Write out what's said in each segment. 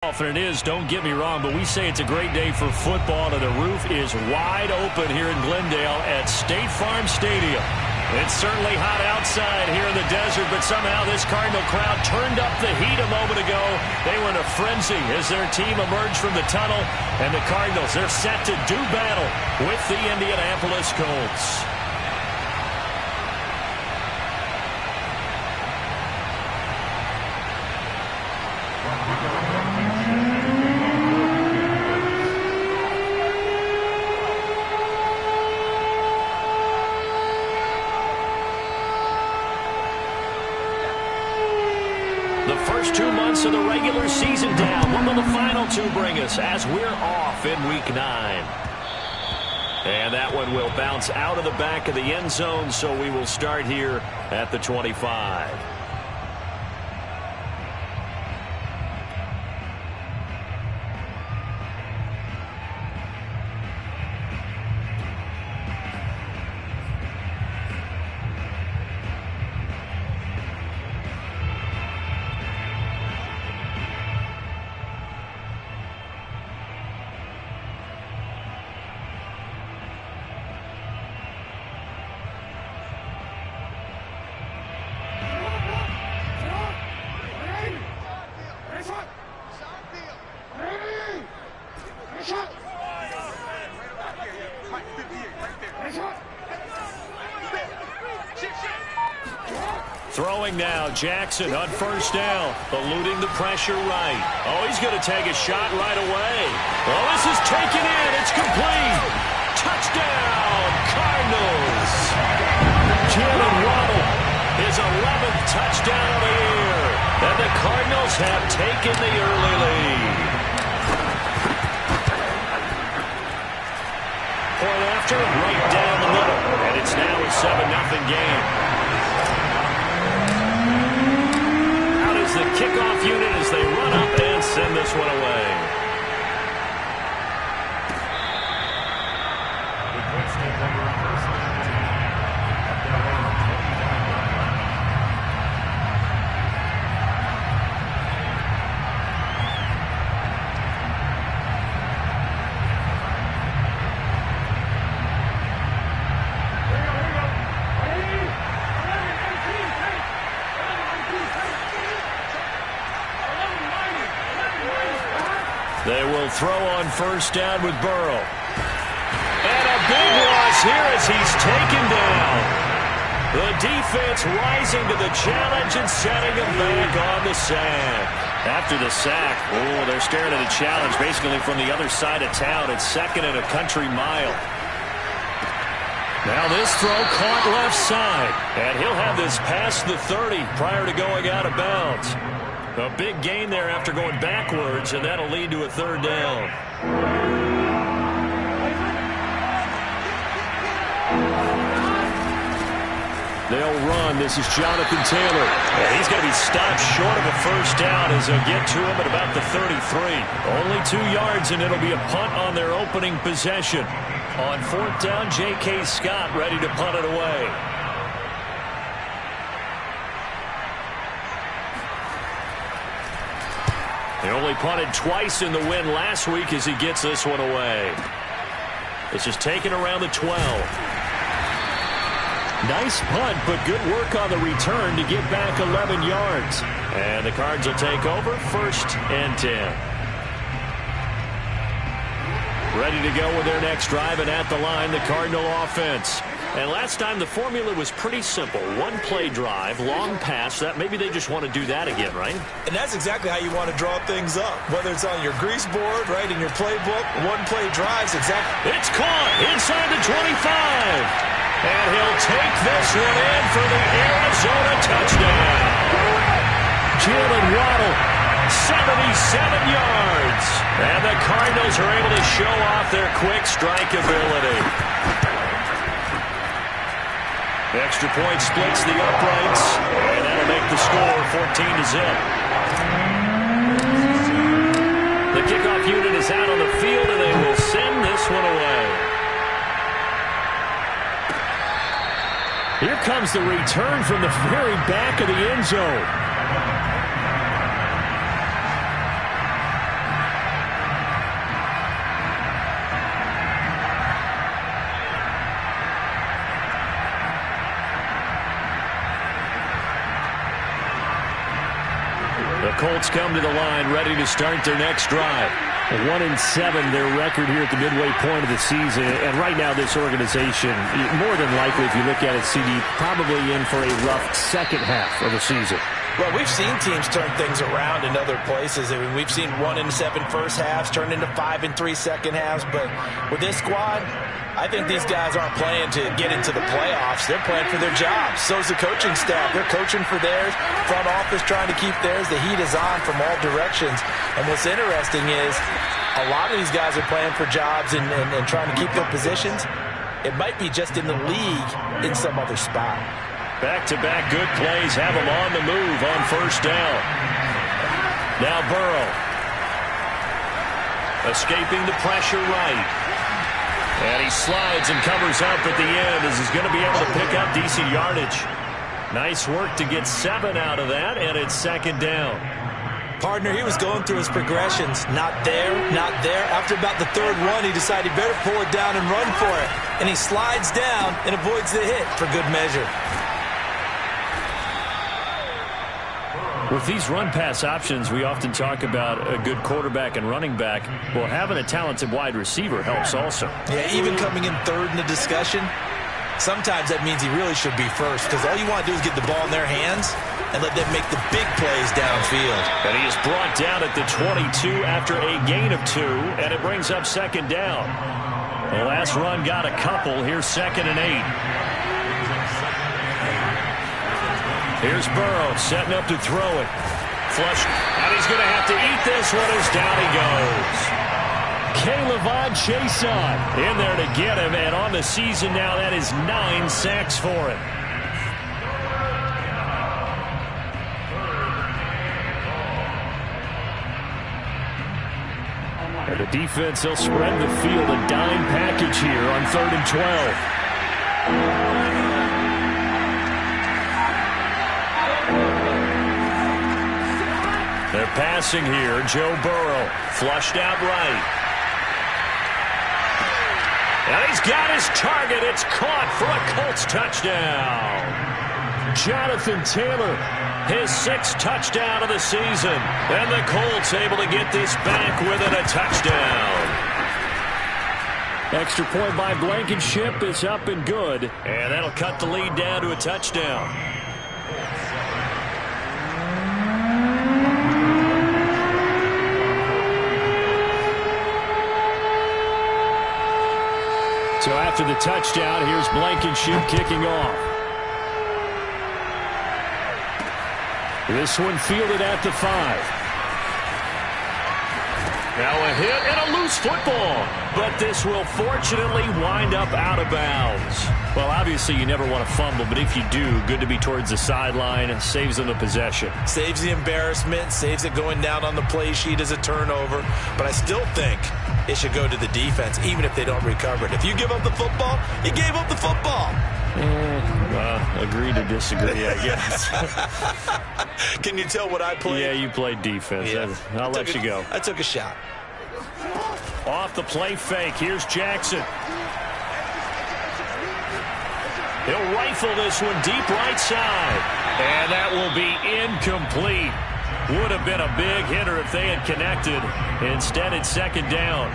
Often it is, don't get me wrong, but we say it's a great day for football, and the roof is wide open here in Glendale at State Farm Stadium. It's certainly hot outside here in the desert, but somehow this Cardinal crowd turned up the heat a moment ago. They were in a frenzy as their team emerged from the tunnel, and the Cardinals, they're set to do battle with the Indianapolis Colts. The first 2 months of the regular season down. What will the final two bring us as we're off in Week 9? And that one will bounce out of the back of the end zone, so we will start here at the 25. Throwing now, Jackson on first down, eluding the pressure right. Oh, he's going to take a shot right away. Oh, this is taken in. It's complete. Touchdown, Cardinals. Jalen Waddle, his 11th touchdown of the year. And the Cardinals have taken the early lead. Point after, right down the middle. And it's now a 7-0 game. The kickoff unit as they run up and send this one away. They will throw on first down with Burrow. And a big loss here as he's taken down. The defense rising to the challenge and setting him back on the sack. After the sack, oh, they're staring at a challenge basically from the other side of town. It's second and a country mile. Now this throw caught left side. And he'll have this past the 30 prior to going out of bounds. A big gain there after going backwards, and that'll lead to a third down. They'll run. This is Jonathan Taylor. And he's going to be stopped short of a first down as they'll get to him at about the 33. Only 2 yards, and it'll be a punt on their opening possession. On fourth down, J.K. Scott ready to punt it away. He only punted twice in the win last week as he gets this one away. This is taken around the 12. Nice punt, but good work on the return to get back 11 yards. And the Cards will take over, 1st and 10. Ready to go with their next drive, and at the line, the Cardinal offense. And last time, the formula was pretty simple. One-play drive, long pass. That maybe they just want to do that again, right? And that's exactly how you want to draw things up. Whether it's on your grease board, right, in your playbook, one-play drives, exactly. It's caught inside the 25. And he'll take this one in for the Arizona touchdown. Jalen Waddle, 77 yards. And the Cardinals are able to show off their quick strike ability. The extra point splits the uprights, and that'll make the score 14-0. The kickoff unit is out on the field, and they will send this one away. Here comes the return from the very back of the end zone. Colts come to the line, ready to start their next drive. 1-7, their record here at the midway point of the season. And right now, this organization, more than likely, if you look at it, CD, probably in for a rough second half of the season. Well, we've seen teams turn things around in other places. I mean, we've seen 1-7 first halves turn into 5-3 second halves. But with this squad, I think these guys aren't playing to get into the playoffs. They're playing for their jobs. So's the coaching staff. They're coaching for theirs. Front office trying to keep theirs. The heat is on from all directions. And what's interesting is a lot of these guys are playing for jobs and trying to keep their positions. It might be just in the league in some other spot. Back-to-back good plays have them on the move on first down. Now Burrow. Escaping the pressure right. And he slides and covers up at the end as he's going to be able to pick up decent yardage. Nice work to get 7 out of that, and it's second down. Partner, he was going through his progressions. Not there, not there. After about the third one, he decided he better pull it down and run for it. And he slides down and avoids the hit for good measure. With these run-pass options, we often talk about a good quarterback and running back. Well, having a talented wide receiver helps also. Yeah, even coming in third in the discussion, sometimes that means he really should be first, because all you want to do is get the ball in their hands and let them make the big plays downfield. And he is brought down at the 22 after a gain of 2, and it brings up second down. The last run got a couple. Here's 2nd and 8. Here's Burrow setting up to throw it. Flush. And he's going to have to eat this one as down he goes. Caleb Chason in there to get him. And on the season now, that is 9 sacks for him. And the defense, they'll spread the field. A dime package here on 3rd and 12. They're passing here. Joe Burrow flushed out right. And he's got his target. It's caught for a Colts touchdown. Jonathan Taylor, his 6th touchdown of the season. And the Colts able to get this back within a touchdown. Extra point by Blankenship is up and good. And that'll cut the lead down to a touchdown. So after the touchdown, here's Blankenship kicking off. This one fielded at the 5. Now a hit and a loose football. But this will fortunately wind up out of bounds. Well, obviously you never want to fumble, but if you do, good to be towards the sideline. Saves them the possession. Saves the embarrassment, saves it going down on the play sheet as a turnover. But I still think it should go to the defense, even if they don't recover it. If you give up the football, you gave up the football. Agree to disagree, I guess. Can you tell what I played? Yeah, you played defense. Yeah. I'll let you go. I took a shot. Off the play fake. Here's Jackson. He'll rifle this one deep right side. And that will be incomplete. Would have been a big hitter if they had connected. Instead, it's second down.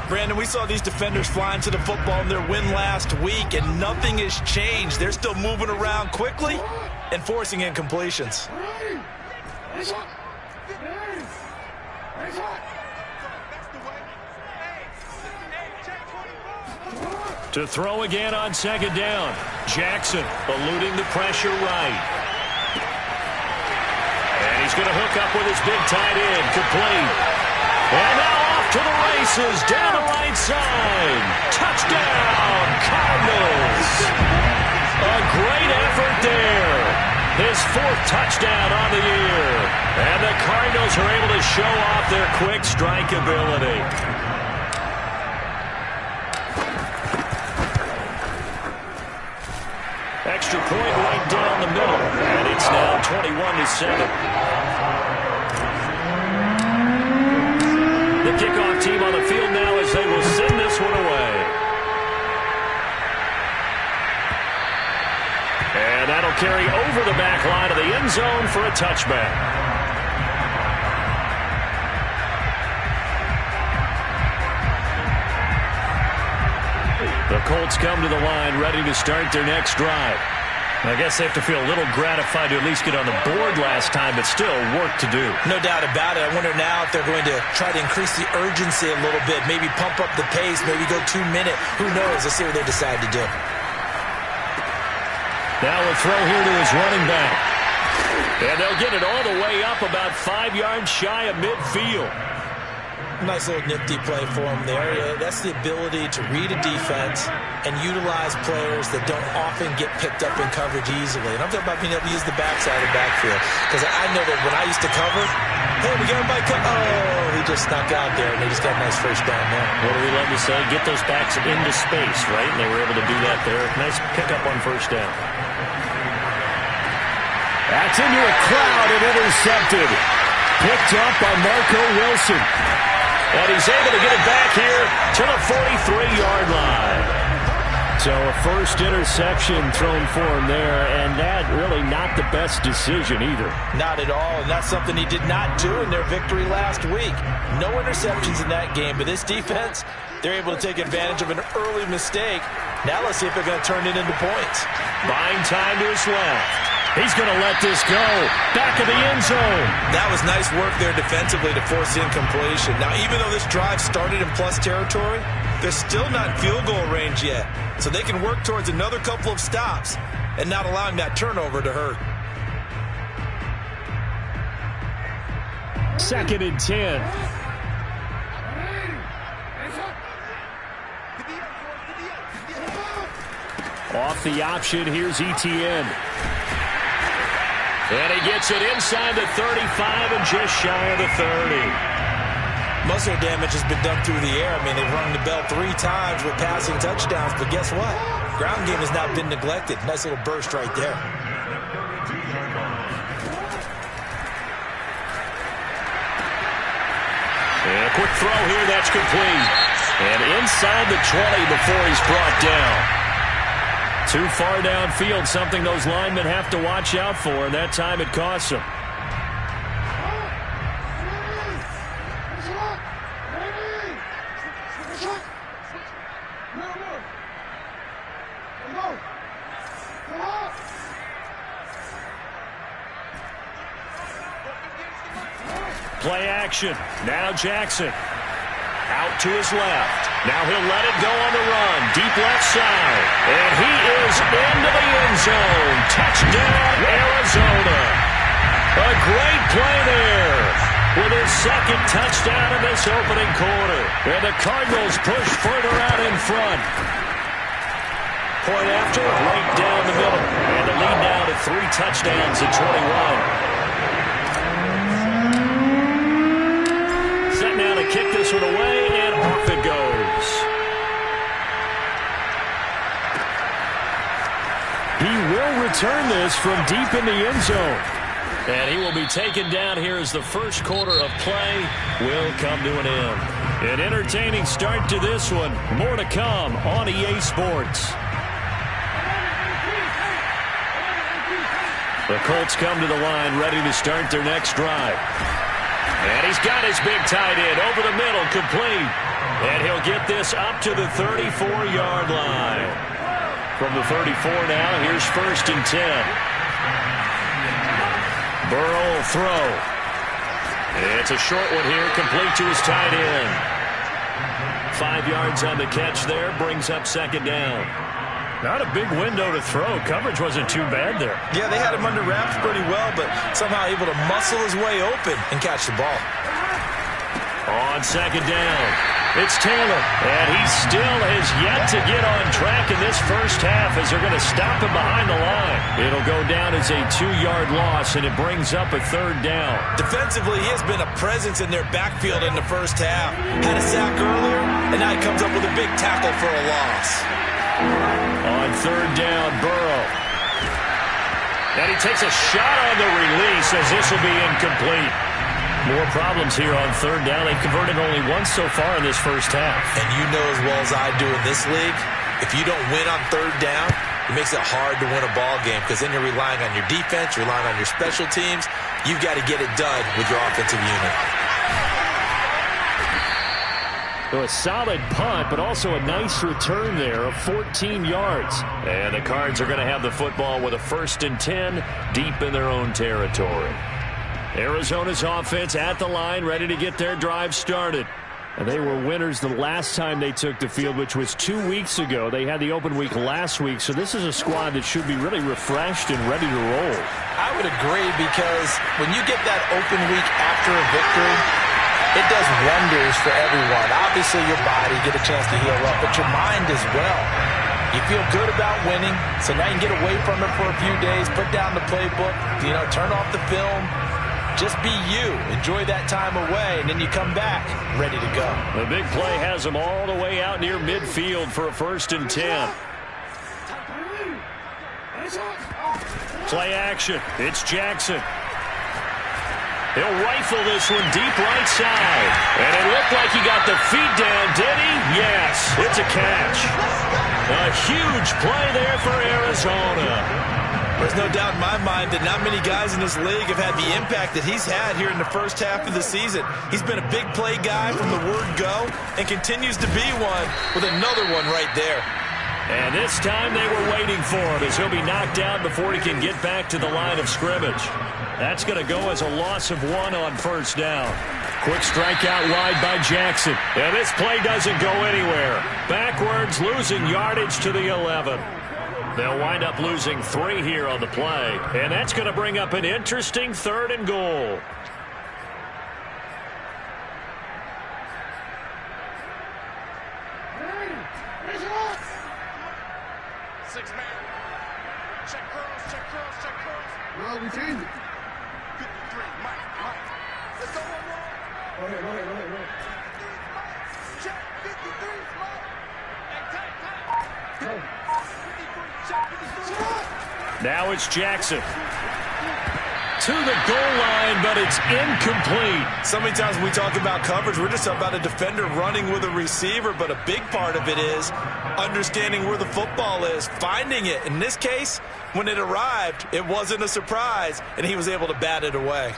Brandon, we saw these defenders flying to the football in their win last week, and nothing has changed. They're still moving around quickly and forcing incompletions. To throw again on second down. Jackson eluding the pressure right. And he's going to hook up with his big tight end. Complete. And now off to the races. Down the right side. Touchdown, Cardinals. A great effort there. His 4th touchdown on the year. And the Cardinals are able to show off their quick strike ability. Extra point right down the middle. And it's now 21-7. The kickoff team on the field now as they will send this one away. And that'll carry over the back line of the end zone for a touchback. Colts come to the line, ready to start their next drive. I guess they have to feel a little gratified to at least get on the board last time, but still work to do. No doubt about it. I wonder now if they're going to try to increase the urgency a little bit, maybe pump up the pace, maybe go 2 minute. Who knows? Let's see what they decide to do. Now a throw here to his running back. And they'll get it all the way up about 5 yards shy of midfield. Nice little nifty play for him there. That's the ability to read a defense and utilize players that don't often get picked up in coverage easily. And I'm talking about being able to use the backside of the backfield. Because I know that when I used to cover, hey, we got everybody cover. Oh, he just snuck out there, and they just got a nice first down there. What do we love to say? Get those backs into space, right? And they were able to do that there. Nice pickup on first down. That's into a crowd and intercepted. Picked up by Marco Wilson. And he's able to get it back here to the 43-yard line. So a first interception thrown for him there, and that really not the best decision either. Not at all, and that's something he did not do in their victory last week. No interceptions in that game, but this defense, they're able to take advantage of an early mistake. Now let's see if they're going to turn it into points. Buying time to his left. He's going to let this go. Back of the end zone. That was nice work there defensively to force incompletion. Now, even though this drive started in plus territory, they're still not in field goal range yet. So they can work towards another couple of stops and not allowing that turnover to hurt. 2nd and 10. Off the option, here's Etienne. And he gets it inside the 35 and just shy of the 30. Muscle damage has been done through the air. I mean, they've rung the bell 3 times with passing touchdowns, but guess what? Ground game has not been neglected. Nice little burst right there. And a quick throw here, that's complete. And inside the 20 before he's brought down. Too far downfield, something those linemen have to watch out for, and that time it costs them. Play action. Now Jackson. Out to his left. Now he'll let it go on the run. Deep left side. And he is into the end zone. Touchdown, Arizona. A great play there with his 2nd touchdown in this opening quarter. And the Cardinals push further out in front. Point after, right down the middle. And the lead now to 3 touchdowns at 21. Set now to kick this one away, and off it goes. He will return this from deep in the end zone. And he will be taken down here as the first quarter of play will come to an end. An entertaining start to this one. More to come on EA Sports. The Colts come to the line, ready to start their next drive. And he's got his big tight end over the middle, complete. And he'll get this up to the 34-yard line. From the 34 now, here's 1st and 10. Burrow will throw. It's a short one here, complete to his tight end. 5 yards on the catch there, brings up 2nd down. Not a big window to throw. Coverage wasn't too bad there. Yeah, they had him under wraps pretty well, but somehow able to muscle his way open and catch the ball. On 2nd down, it's Taylor. And he still has yet to get on track in this first half as they're going to stop him behind the line. It'll go down as a 2-yard loss, and it brings up a 3rd down. Defensively, he has been a presence in their backfield in the first half. Had a sack earlier, and now he comes up with a big tackle for a loss. On 3rd down, Burrow. And he takes a shot on the release as this will be incomplete. More problems here on 3rd down. They've converted only once so far in this first half. And you know as well as I do in this league, if you don't win on 3rd down, it makes it hard to win a ball game because then you're relying on your defense, relying on your special teams. You've got to get it done with your offensive unit. So a solid punt, but also a nice return there of 14 yards. And the Cards are going to have the football with a 1st and 10 deep in their own territory. Arizona's offense at the line, ready to get their drive started. And they were winners the last time they took the field, which was 2 weeks ago. They had the open week last week, so this is a squad that should be really refreshed and ready to roll. I would agree, because when you get that open week after a victory, it does wonders for everyone. Obviously, your body, get a chance to heal up, but your mind as well. You feel good about winning, so now you can get away from it for a few days, put down the playbook, turn off the film. Just be you. Enjoy that time away, and then you come back ready to go. The big play has them all the way out near midfield for a 1st and 10. Play action. It's Jackson. He'll rifle this one deep right side. And it looked like he got the feet down, did he? Yes, it's a catch. A huge play there for Arizona. There's no doubt in my mind that not many guys in this league have had the impact that he's had here in the first half of the season. He's been a big play guy from the word go and continues to be one with another one right there. And this time they were waiting for him, as he'll be knocked down before he can get back to the line of scrimmage. That's going to go as a loss of 1 on 1st down. Quick strike out wide by Jackson. And this play doesn't go anywhere. Backwards, losing yardage to the 11. They'll wind up losing 3 here on the play. And that's going to bring up an interesting 3rd and goal. Well, we changed it. 53, Mike. Let's go one more. Go ahead. Check 53, Mike. Hey, go. 53, check 53. Now it's Jackson. To the goal line, but it's incomplete. So many times when we talk about coverage, we're just talking about a defender running with a receiver, but a big part of it is understanding where the football is, finding it. In this case, when it arrived, it wasn't a surprise, and he was able to bat it away.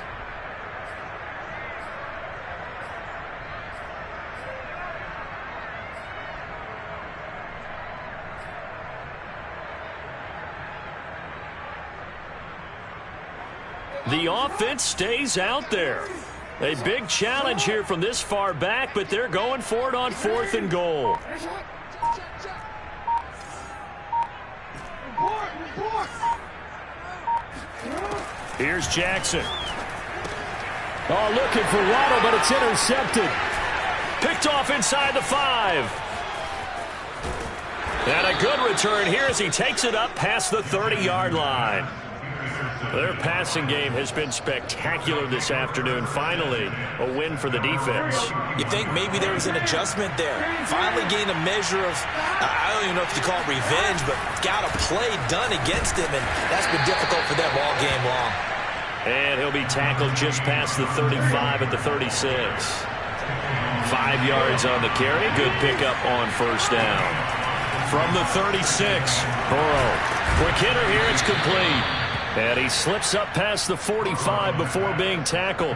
The offense stays out there. A big challenge here from this far back, but they're going for it on 4th and goal. Here's Jackson. Oh, looking for Waddle, but it's intercepted. Picked off inside the 5. And a good return here as he takes it up past the 30-yard line. Their passing game has been spectacular this afternoon. Finally, a win for the defense. You think maybe there was an adjustment there. Finally gained a measure of, I don't even know if you call it revenge, but got a play done against him, and that's been difficult for them all game long. And he'll be tackled just past the 35 at the 36. 5 yards on the carry. Good pickup on 1st down. From the 36, Burrow. Quick hitter here, it's complete. And he slips up past the 45 before being tackled.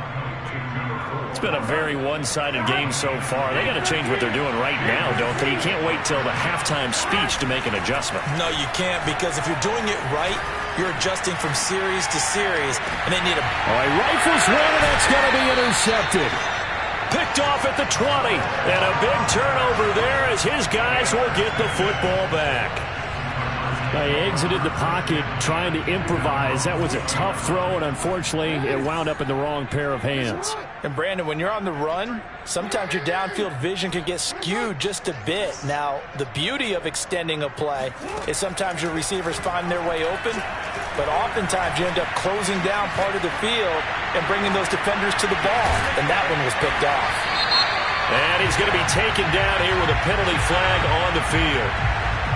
It's been a very one-sided game so far. They got to change what they're doing right now, don't they? You can't wait till the halftime speech to make an adjustment. No, you can't, because if you're doing it right, you're adjusting from series to series, and they need a... Oh, he rifles one, and that's going to be intercepted. Picked off at the 20, and a big turnover there as his guys will get the football back. They exited the pocket trying to improvise. That was a tough throw, and unfortunately, it wound up in the wrong pair of hands. And, Brandon, when you're on the run, sometimes your downfield vision can get skewed just a bit. Now, the beauty of extending a play is sometimes your receivers find their way open, but oftentimes you end up closing down part of the field and bringing those defenders to the ball, and that one was picked off. And he's going to be taken down here with a penalty flag on the field.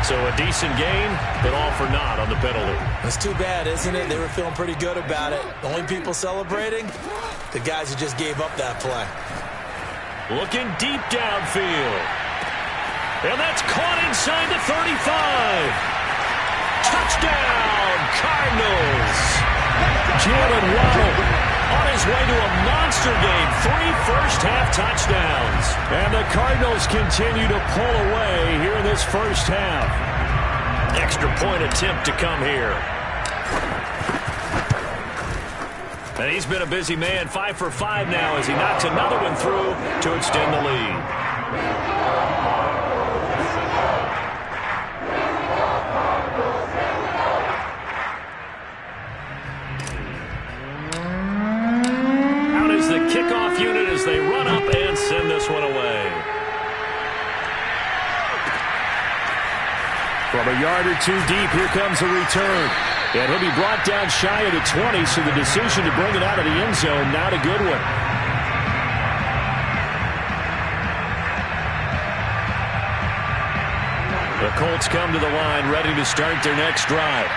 So a decent game, but all for naught on the penalty. It's too bad, isn't it? They were feeling pretty good about it. The only people celebrating, the guys who just gave up that play. Looking deep downfield. And that's caught inside the 35. Touchdown, Cardinals. Jalen Waddle On his way to a monster game, 3 first-half touchdowns. And the Cardinals continue to pull away here in this first half. Extra point attempt to come here. And he's been a busy man, 5 for 5 now as he knocks another one through to extend the lead. Out is the kickoff unit as they run up and send this one away. From a yard or two deep, here comes a return. And he'll be brought down shy of the 20, so the decision to bring it out of the end zone, not a good one. The Colts come to the line, ready to start their next drive.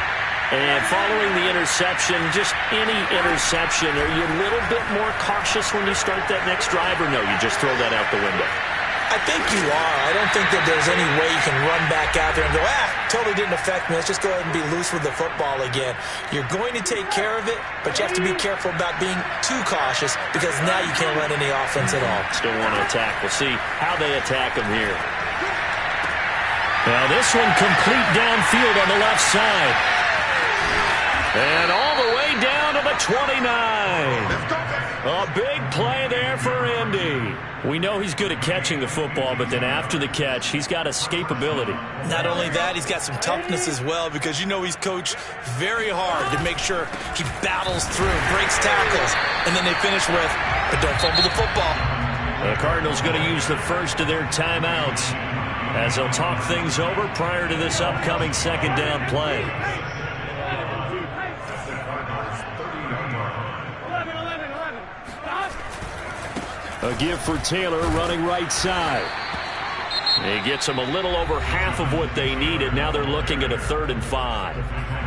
And following the interception, just any interception, are you a little bit more cautious when you start that next drive, or no, you just throw that out the window? I think you are. I don't think that there's any way you can run back out there and go, totally didn't affect me. Let's just go ahead and be loose with the football again. You're going to take care of it, but you have to be careful about being too cautious because now you can't run any offense at all. Still want to attack. We'll see how they attack him here. Now this one complete downfield on the left side. And all the way down to the 29. A big play there for Indy. We know he's good at catching the football, but then after the catch, he's got escapability. Not only that, he's got some toughness as well because you know he's coached very hard to make sure he battles through, breaks tackles, and then they finish with, but don't fumble the football. The Cardinals going to use the first of their timeouts as they'll talk things over prior to this upcoming second down play. A give for Taylor running right side. He gets them a little over half of what they needed. Now they're looking at a 3rd and 5.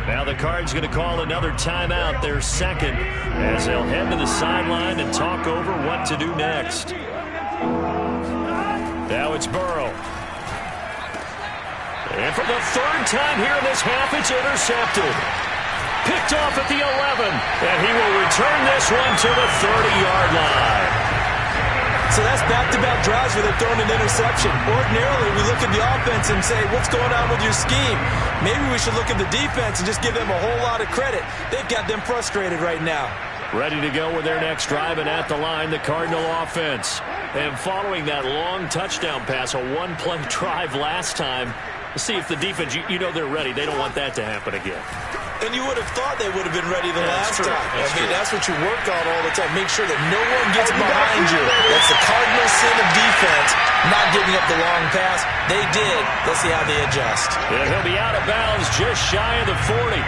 Now the Cards going to call another timeout, their second, as they'll head to the sideline and talk over what to do next. Now it's Burrow. And for the 3rd time here in this half, it's intercepted. Picked off at the 11. And he will return this one to the 30-yard line. So that's back-to-back drives where they're throwing an interception. Ordinarily, we look at the offense and say, what's going on with your scheme? Maybe we should look at the defense and just give them a whole lot of credit. They've got them frustrated right now. Ready to go with their next drive, and at the line, the Cardinal offense. And following that long touchdown pass, a one-play drive last time, let's see if the defense, you know they're ready. They don't want that to happen again. And you would have thought they would have been ready the last time. That's what you work on all the time. Make sure that no one gets behind you. That's the cardinal sin of defense, not giving up the long pass. They did. Let's see how they adjust. And he'll be out of bounds just shy of the 40.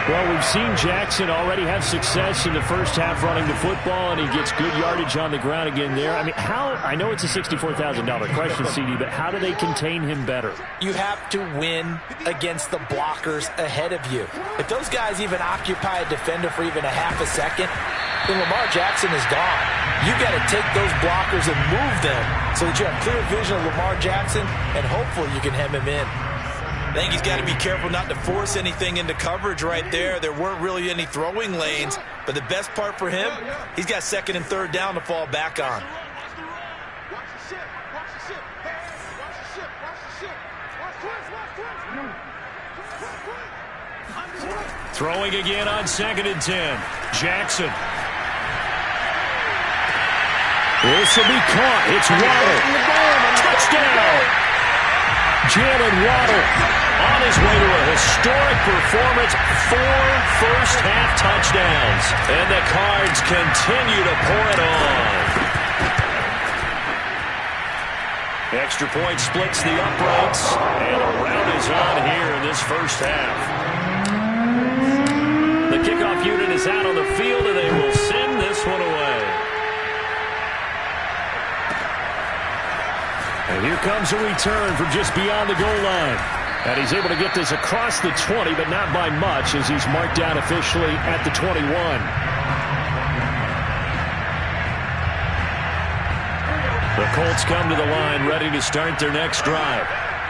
Well, we've seen Jackson already have success in the first half running the football, and he gets good yardage on the ground again there. I mean, I know it's a $64,000 question, CD, but how do they contain him better? You have to win against the blockers ahead of you. If those guys even occupy a defender for even a half a second, then Lamar Jackson is gone. You got to take those blockers and move them so that you have clear vision of Lamar Jackson, and hopefully you can hem him in. I think he's got to be careful not to force anything into coverage right there. There weren't really any throwing lanes, but the best part for him, he's got 2nd and 3rd down to fall back on. Throwing again on 2nd and 10. Jackson. This will be caught. It's Waddle. Touchdown. Jalen Waddle on his way to a historic performance, 4 first-half touchdowns. And the Cards continue to pour it on. Extra point splits the uprights, and a round is on here in this first half. The kickoff unit is out on the field, and they will send this one away. And here comes a return from just beyond the goal line. And he's able to get this across the 20, but not by much, as he's marked down officially at the 21. The Colts come to the line ready to start their next drive.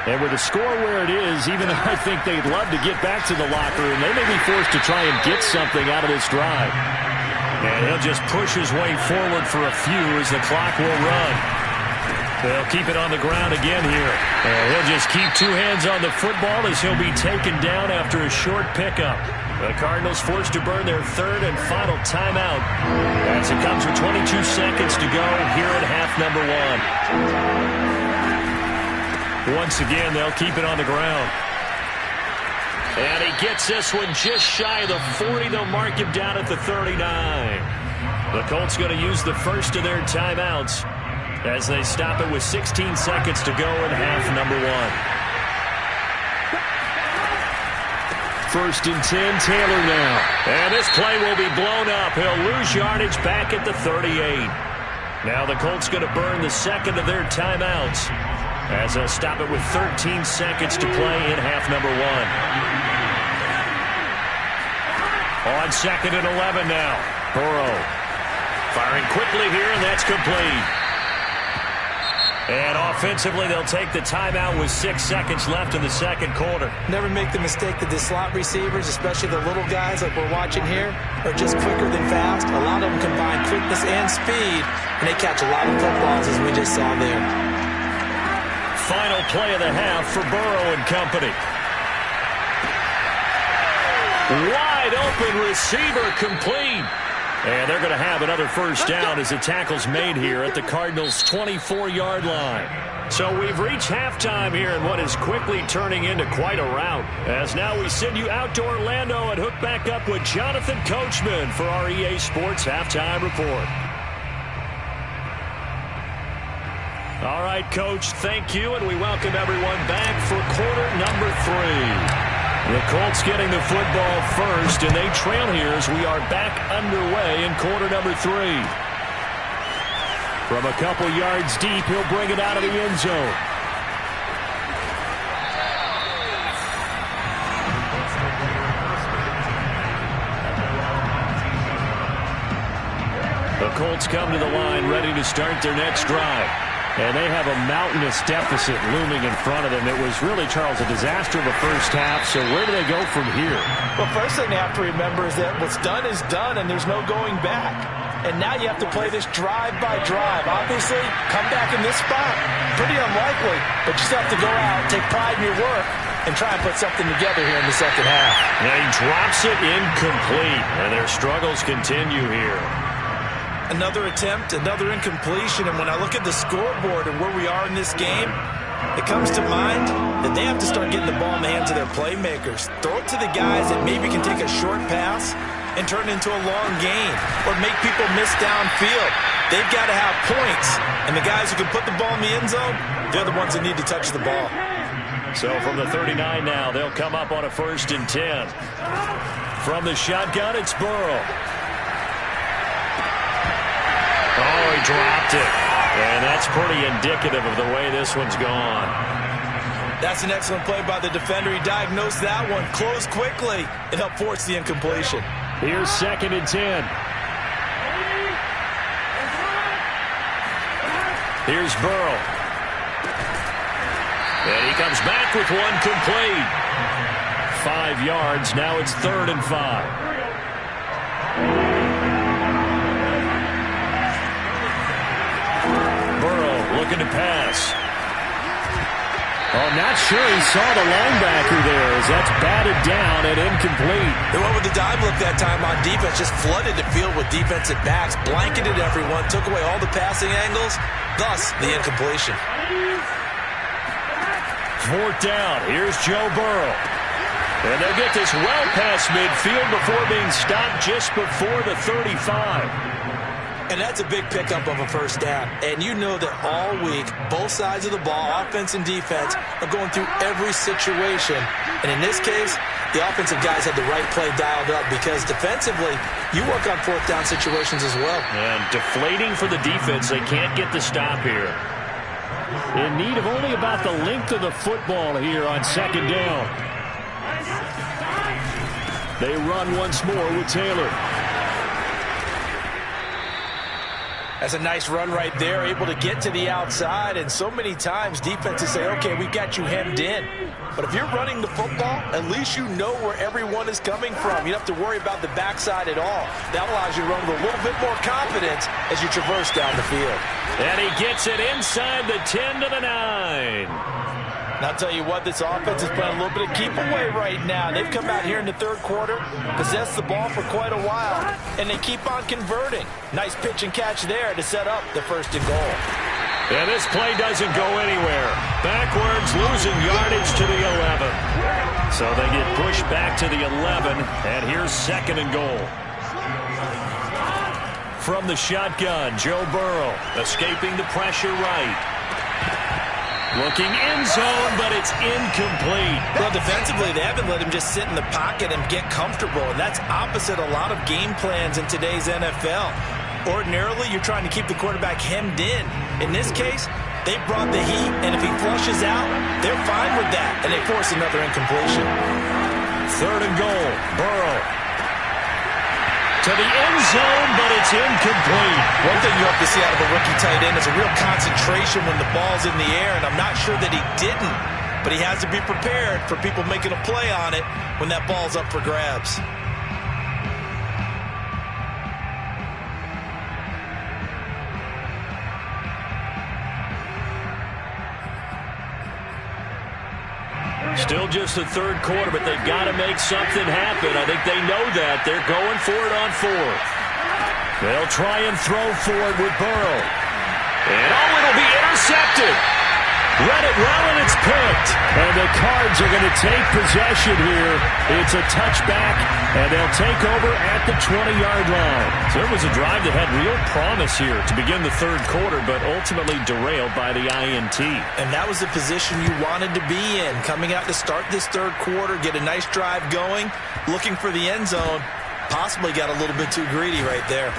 And with the score where it is, even though I think they'd love to get back to the locker room, they may be forced to try and get something out of this drive. And he'll just push his way forward for a few as the clock will run. They'll keep it on the ground again here. And he'll just keep two hands on the football as he'll be taken down after a short pickup. The Cardinals forced to burn their third and final timeout as it comes with 22 seconds to go here at half number one. Once again, they'll keep it on the ground. And he gets this one just shy of the 40. They'll mark him down at the 39. The Colts going to use the first of their timeouts as they stop it with 16 seconds to go in half number one. First and 10, Taylor now. And this play will be blown up. He'll lose yardage back at the 38. Now the Colts going to burn the second of their timeouts as they'll stop it with 13 seconds to play in half number one. On second and 11 now. Burrow firing quickly here, and that's complete. And offensively, they'll take the timeout with 6 seconds left in the second quarter. Never make the mistake that the slot receivers, especially the little guys like we're watching here, are just quicker than fast. A lot of them combine quickness and speed, and they catch a lot of footballs, as we just saw there. Final play of the half for Burrow and company. Wide open receiver complete. And they're going to have another first down as the tackle's made here at the Cardinals' 24-yard line. So we've reached halftime here in what is quickly turning into quite a rout. As now we send you out to Orlando and hook back up with Jonathan Coachman for our EA Sports Halftime Report. All right, Coach, thank you, and we welcome everyone back for quarter number 3. The Colts getting the football first, and they trail here as we are back underway in quarter number 3. From a couple yards deep, he'll bring it out of the end zone. The Colts come to the line ready to start their next drive. And they have a mountainous deficit looming in front of them. It was really, Charles, a disaster of a first half. So where do they go from here? Well, first thing they have to remember is that what's done is done, and there's no going back. And now you have to play this drive by drive. Obviously, come back in this spot, pretty unlikely. But you still have to go out, take pride in your work, and try and put something together here in the second half. And he drops it incomplete. And their struggles continue here. Another attempt, another incompletion, and when I look at the scoreboard and where we are in this game, it comes to mind that they have to start getting the ball in the hands of their playmakers. Throw it to the guys that maybe can take a short pass and turn it into a long gain or make people miss downfield. They've got to have points, and the guys who can put the ball in the end zone, they're the ones that need to touch the ball. So from the 39 now, they'll come up on a first and 10. From the shotgun, it's Burrow. Oh, he dropped it. And that's pretty indicative of the way this one's gone. That's an excellent play by the defender. He diagnosed that one, closed quickly, and helped force the incompletion. Here's second and 10. Here's Burrow. And he comes back with one complete. 5 yards. Now it's 3rd and 5. Looking to pass. Oh, not sure he saw the linebacker there as that's batted down and incomplete. They went with the dive look that time on defense, just flooded the field with defensive backs, blanketed everyone, took away all the passing angles, thus the incompletion. 4th down. Here's Joe Burrow. And they'll get this well past midfield before being stopped just before the 35. And that's a big pickup of a first down. And you know that all week, both sides of the ball, offense and defense, are going through every situation. And in this case, the offensive guys had the right play dialed up because defensively, you work on 4th down situations as well. And deflating for the defense. They can't get the stop here. In need of only about the length of the football here on 2nd down. They run once more with Taylor. That's a nice run right there, able to get to the outside, and so many times defenses say, okay, we've got you hemmed in. But if you're running the football, at least you know where everyone is coming from. You don't have to worry about the backside at all. That allows you to run with a little bit more confidence as you traverse down the field. And he gets it inside the 10 to the 9. And I'll tell you what, this offense is playing a little bit of keep away right now. They've come out here in the third quarter, possessed the ball for quite a while, and they keep on converting. Nice pitch and catch there to set up the 1st and goal. And this play doesn't go anywhere. Backwards, losing yardage to the 11. So they get pushed back to the 11, and here's 2nd and goal. From the shotgun, Joe Burrow escaping the pressure right. Looking end zone, but it's incomplete. Well, defensively, they haven't let him just sit in the pocket and get comfortable, and that's opposite a lot of game plans in today's NFL. Ordinarily, you're trying to keep the quarterback hemmed in. In this case, they brought the heat, and if he flushes out, they're fine with that, and they force another incompletion. 3rd and goal, Burrow. To the end zone, but it's incomplete. One thing you hope to see out of a rookie tight end is a real concentration when the ball's in the air, and I'm not sure that he didn't, but he has to be prepared for people making a play on it when that ball's up for grabs. Still just the 3rd quarter, but they've got to make something happen. I think they know that. They're going for it on 4th. They'll try and throw for it with Burrow. And it'll be intercepted. Read it well, and it's picked. And the Cards are going to take possession here. It's a touchback, and they'll take over at the 20-yard line. So it was a drive that had real promise here to begin the 3rd quarter, but ultimately derailed by the INT. And that was the position you wanted to be in. Coming out to start this 3rd quarter, get a nice drive going, looking for the end zone. Possibly got a little bit too greedy right there.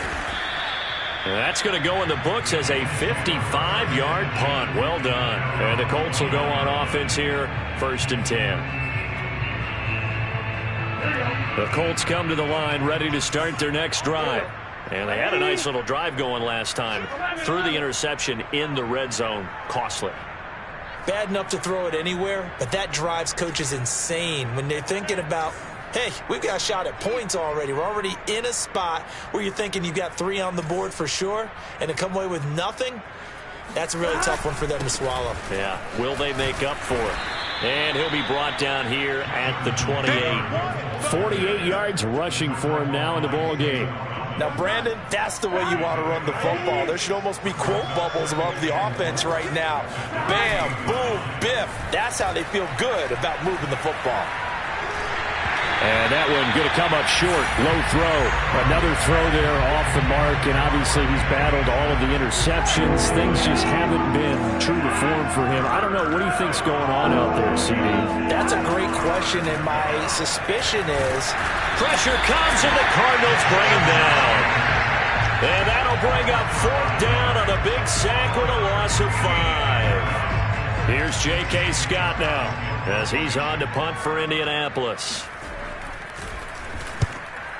And that's going to go in the books as a 55-yard punt. Well done. And the Colts will go on offense here, 1st and 10. The Colts come to the line ready to start their next drive. And they had a nice little drive going last time. Threw the interception in the red zone. Costly. Bad enough to throw it anywhere, but that drives coaches insane when they're thinking about, hey, we've got a shot at points already. We're already in a spot where you're thinking you've got 3 on the board for sure, and to come away with nothing, that's a really tough one for them to swallow. Yeah, will they make up for it? And he'll be brought down here at the 28. 48 yards rushing for him now in the ball game. Now, Brandon, that's the way you want to run the football. There should almost be quote bubbles above the offense right now. Bam, boom, biff. That's how they feel good about moving the football. And that one going to come up short. Low throw. Another throw there off the mark, and obviously he's battled all of the interceptions. Things just haven't been true to form for him. I don't know. What do you think's going on out there, CD? That's a great question, and my suspicion is pressure comes, and the Cardinals bring him down. And that'll bring up 4th down on a big sack with a loss of 5. Here's J.K. Scott now as he's on to punt for Indianapolis.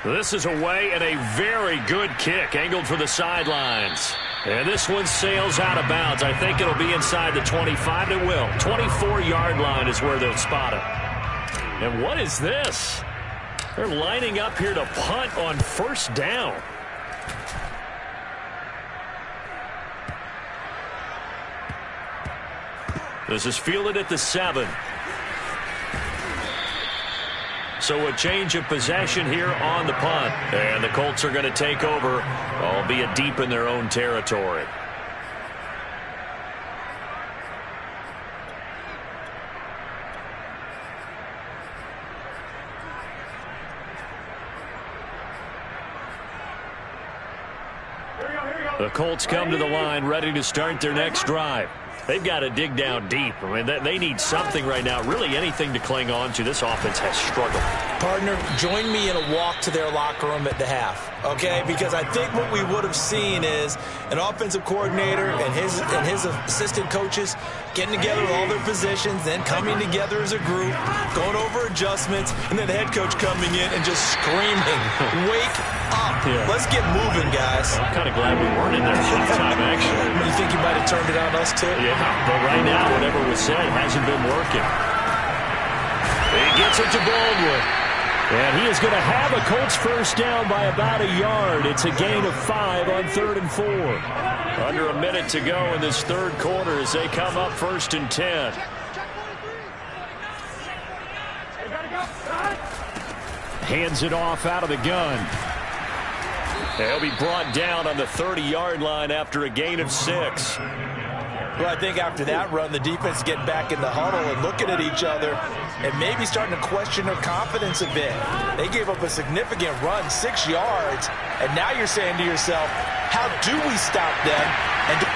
This is away and a very good kick angled for the sidelines. And this one sails out of bounds. I think it'll be inside the 25. It will. 24-yard line is where they'll spot it. And what is this? They're lining up here to punt on 1st down. This is fielded at the 7. So a change of possession here on the punt. And the Colts are going to take over, albeit deep in their own territory. The Colts come to the line ready to start their next drive. They've got to dig down deep. I mean, they need something right now, really anything to cling on to. This offense has struggled. Partner, join me in a walk to their locker room at the half, okay? Because I think what we would have seen is an offensive coordinator and his assistant coaches getting together with all their positions, then coming together as a group, going over adjustments, and then the head coach coming in and just screaming, "Wake up. Yeah. Let's get moving, guys." I'm kind of glad we weren't in there halftime, actually. You think you might have turned it on us, too? Yeah, but right now, whatever was said hasn't been working. He gets it to Baldwin. And he is going to have a Colts first down by about a yard. It's a gain of 5 on 3rd and 4. Under a minute to go in this third quarter as they come up 1st and 10. Hands it off out of the gun. He'll be brought down on the 30-yard line after a gain of 6. Well, I think after that run, the defense is getting back in the huddle and looking at each other and maybe starting to question their confidence a bit. They gave up a significant run, 6 yards, and now you're saying to yourself, how do we stop them?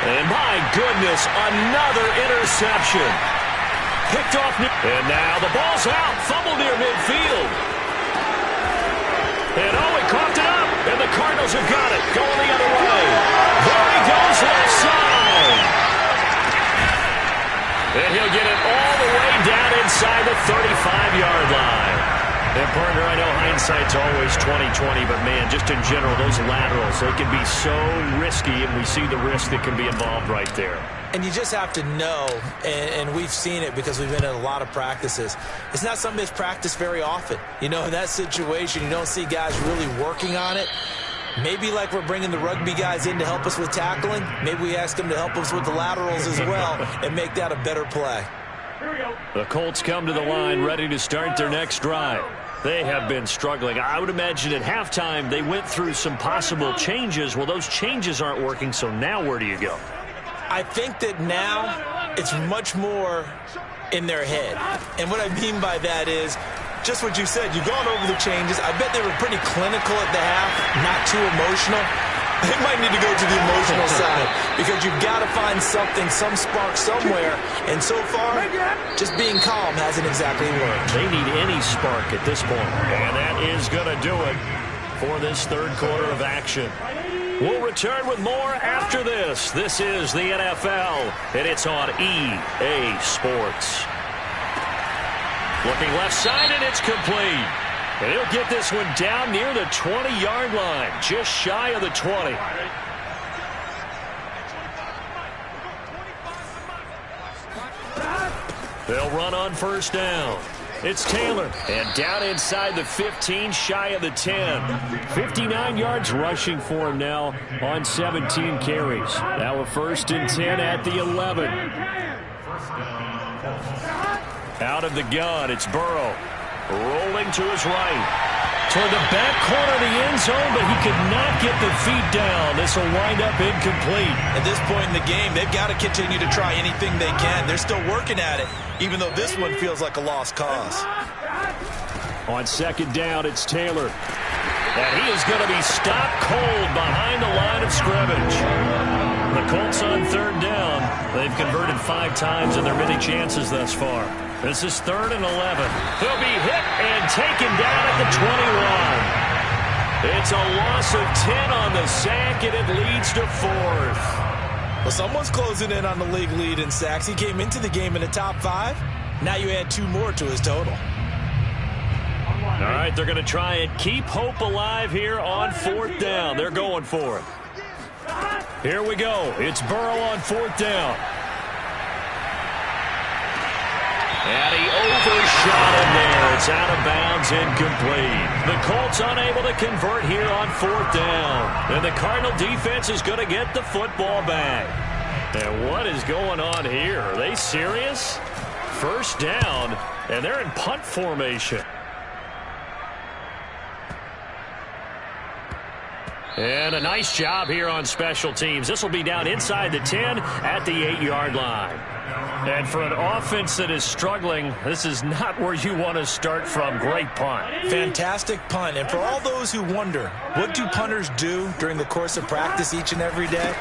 And my goodness, another interception. Picked off. And now the ball's out. Fumble near midfield. And he coughed it up. And the Cardinals have got it. Going the other way. There he goes left side. And he'll get it all the way down inside the 35-yard line. And, partner, I know hindsight's always 20/20, but, man, just in general, those laterals, they can be so risky, and we see the risk that can be involved right there. And you just have to know, and we've seen it because we've been in a lot of practices, it's not something that's practiced very often. You know, in that situation, you don't see guys really working on it. Maybe like we're bringing the rugby guys in to help us with tackling, maybe we ask them to help us with the laterals as well and make that a better play. The Colts come to the line ready to start their next drive. They have been struggling. I would imagine at halftime they went through some possible changes. Well, those changes aren't working, so now where do you go? I think that now it's much more in their head. And what I mean by that is just what you said. You've gone over the changes. I bet they were pretty clinical at the half, not too emotional. They might need to go to the emotional side because you've got to find something, some spark somewhere. And so far, just being calm hasn't exactly worked. They need any spark at this point. And that is going to do it for this third quarter of action. We'll return with more after this. This is the NFL, and it's on EA Sports. Looking left side, and it's complete. And he'll get this one down near the 20-yard line, just shy of the 20. They'll run on first down. It's Taylor, and down inside the 15, shy of the 10. 59 yards rushing for him now on 17 carries. Now a 1st and 10 at the 11. Out of the gun, it's Burrow. Rolling to his right. Toward the back corner of the end zone, but he could not get the feet down. This will wind up incomplete. At this point in the game, they've got to continue to try anything they can. They're still working at it, even though this one feels like a lost cause. On 2nd down, it's Taylor. And he is going to be stopped cold behind the line of scrimmage. The Colts on 3rd down. They've converted 5 times in their many chances thus far. This is 3rd and 11. He'll be hit and taken down at the 21. It's a loss of 10 on the sack, and it leads to 4th. Well, someone's closing in on the league lead in sacks. He came into the game in the top 5. Now you add 2 more to his total. All right, they're going to try and keep hope alive here on 4th down. They're going for it. Here we go. It's Burrow on 4th down. And he overshot him there. It's out of bounds, incomplete. The Colts unable to convert here on 4th down. And the Cardinal defense is going to get the football back. And what is going on here? Are they serious? 1st down, and they're in punt formation. And a nice job here on special teams. This will be down inside the 10 at the 8-yard line. And for an offense that is struggling, this is not where you want to start from. Great punt. Fantastic punt. And for all those who wonder, what do punters do during the course of practice each and every day?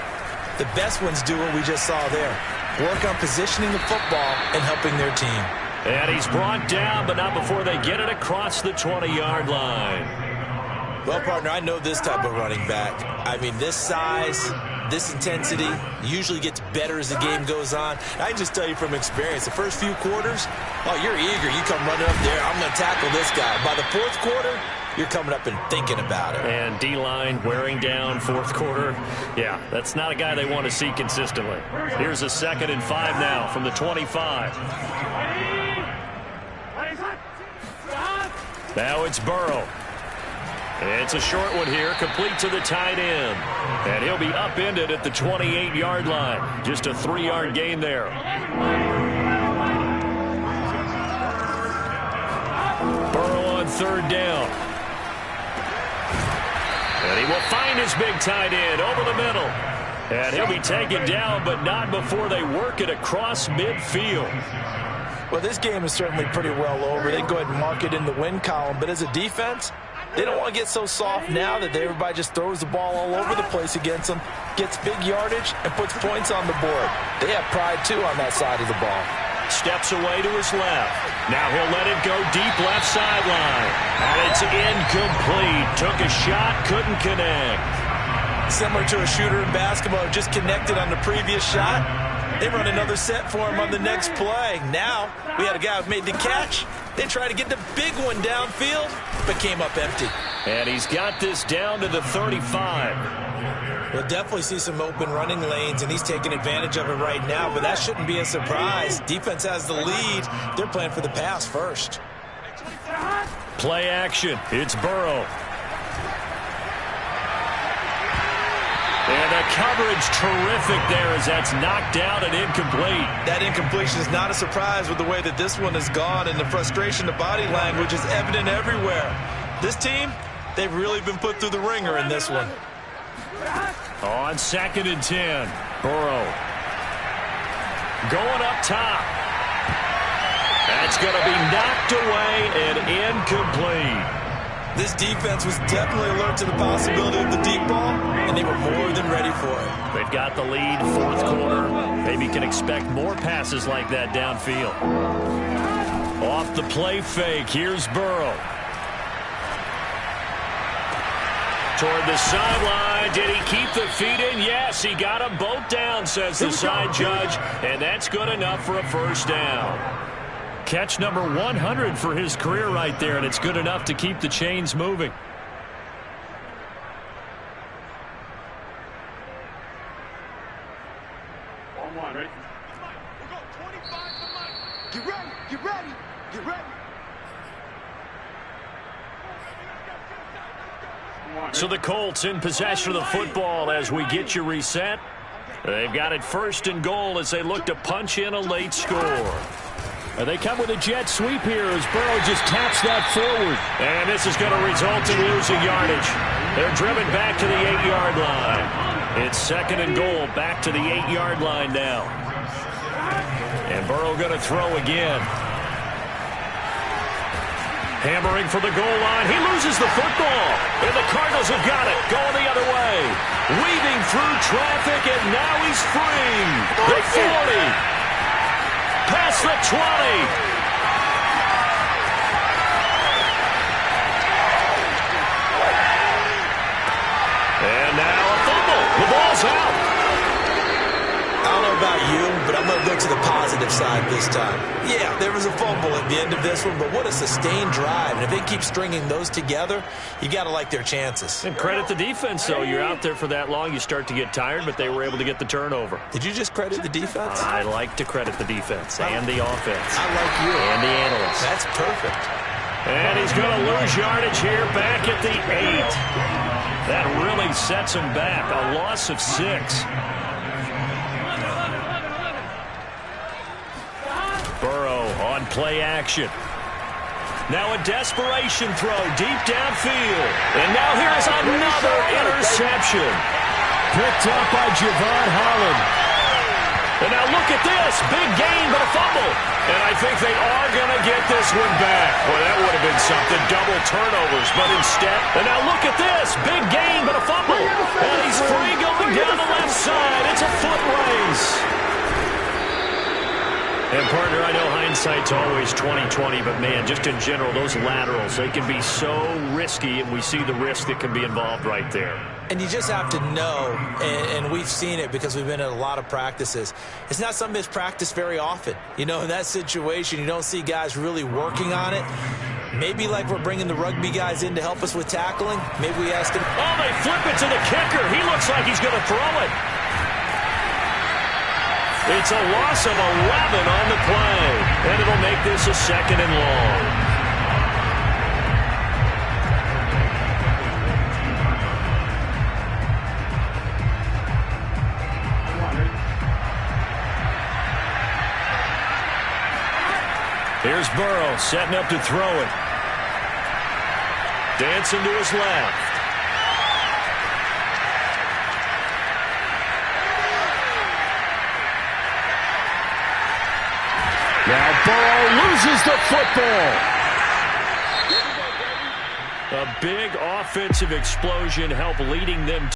The best ones do what we just saw there. Work on positioning the football and helping their team. And he's brought down, but not before they get it across the 20-yard line. Well, partner, I know this type of running back. I mean, this size, this intensity usually gets better as the game goes on. I can just tell you from experience, the first few quarters, oh, you're eager. You come running up there, I'm going to tackle this guy. By the fourth quarter, you're coming up and thinking about it. And D-line wearing down fourth quarter. Yeah, that's not a guy they want to see consistently. Here's a 2nd and 5 now from the 25. Now it's Burrow. It's a short one here, complete to the tight end. And he'll be upended at the 28-yard line. Just a 3-yard gain there. Burrow on 3rd down. And he will find his big tight end over the middle. And he'll be taken down, but not before they work it across midfield. Well, this game is certainly pretty well over. They can go ahead and mark it in the win column. But as a defense, they don't want to get so soft now that everybody just throws the ball all over the place against them, gets big yardage, and puts points on the board. They have pride, too, on that side of the ball. Steps away to his left. Now he'll let it go deep left sideline. And it's incomplete. Took a shot, couldn't connect. Similar to a shooter in basketball, just connected on the previous shot. They run another set for him on the next play. Now, we had a guy who made the catch. They tried to get the big one downfield, but came up empty. And he's got this down to the 35. We'll definitely see some open running lanes, and he's taking advantage of it right now, but that shouldn't be a surprise. Defense has the lead. They're playing for the pass first. Play action. It's Burrow. And the coverage terrific there as that's knocked down and incomplete. That incompletion is not a surprise with the way that this one has gone, and the frustration, the body language is evident everywhere. This team, they've really been put through the ringer in this one. On 2nd and 10, Burrow. Going up top. That's going to be knocked away and incomplete. This defense was definitely alert to the possibility of the deep ball, and they were more than ready for it. They've got the lead, 4th quarter. Maybe can expect more passes like that downfield. Off the play fake, here's Burrow. Toward the sideline, did he keep the feet in? Yes, he got them both down, says the side judge, and that's good enough for a 1st down. Catch number 100 for his career right there, and it's good enough to keep the chains moving. Ready? We'll go 25 to Mike. Get ready, get ready, get ready. So the Colts in possession of the football as we get you reset. They've got it 1st and goal as they look to punch in a late score. And they come with a jet sweep here as Burrow just taps that forward. And this is going to result in losing yardage. They're driven back to the 8-yard line. It's 2nd and goal, back to the 8-yard line now. And Burrow going to throw again. Hammering for the goal line. He loses the football. And the Cardinals have got it. Going the other way. Weaving through traffic, and now he's free. The 40. Past the 20. And now a fumble. The ball's out. I don't know about you, but I'm going to look to the positive side this time. Yeah, there was a fumble at the end of this one, but what a sustained drive. And if they keep stringing those together, you got to like their chances. And credit the defense, though. You're out there for that long, you start to get tired, but they were able to get the turnover. Did you just credit the defense? I like to credit the defense and the offense. I like you. And the analysts. That's perfect. And he's going to lose yardage here back at the 8. That really sets him back. A loss of 6. Burrow on play action. Now a desperation throw deep downfield. And now here's another interception. Picked up by Javon Holland. And now look at this. Big gain, but a fumble. And I think they are going to get this one back. Well, that would have been something. Double turnovers, but instead. And now look at this. Big gain, but a fumble. And he's free going down the left side. It's a foot race. And, partner, I know hindsight's always 20/20, but, man, just in general, those laterals, they can be so risky, and we see the risk that can be involved right there. And you just have to know, and we've seen it because we've been at a lot of practices. It's not something that's practiced very often. You know, in that situation, you don't see guys really working on it. Maybe like we're bringing the rugby guys in to help us with tackling. Maybe we ask them. Oh, they flip it to the kicker. He looks like he's going to throw it. It's a loss of 11 on the play, and it'll make this a 2nd and long. Here's Burrow setting up to throw it. Dancing to his left. Now Burrow loses the football. A big offensive explosion helped leading them